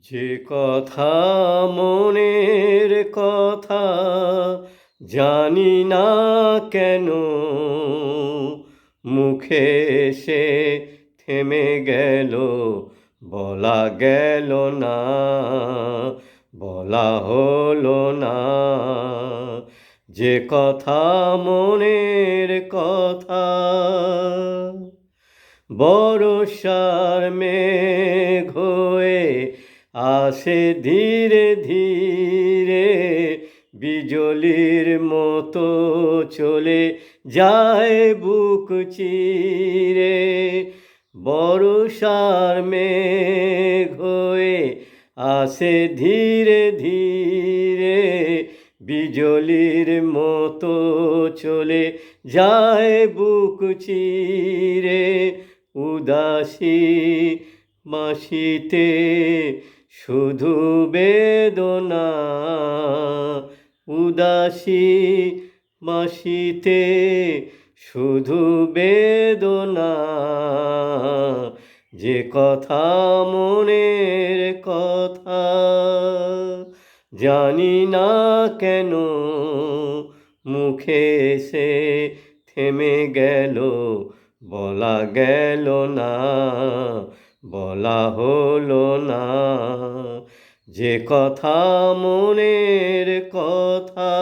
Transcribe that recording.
যে কথা মনের কথা জানি না কেন মুখে এসে থেমে গেল, বলা গেল না, বলা হলো না। যে কথা মনের কথা, বর্ষার মেঘ হয়ে আসে ধীরে ধীরে, বিজলির মতো চলে যায় বুক চিরে। বর্ষার মেঘ হয়ে আসে ধীরে ধীরে, বিজলির মতো চলে যায় বুক চিরে। উদাসী মাসিতে শুধু বেদনা, উদাসী মাসিতে শুধু বেদনা। যে কথা মনের কথা জানি না কেন মুখে এসে থেমে গেল, বলা গেল না, বলা হলো না। যে কথা মনের কথা।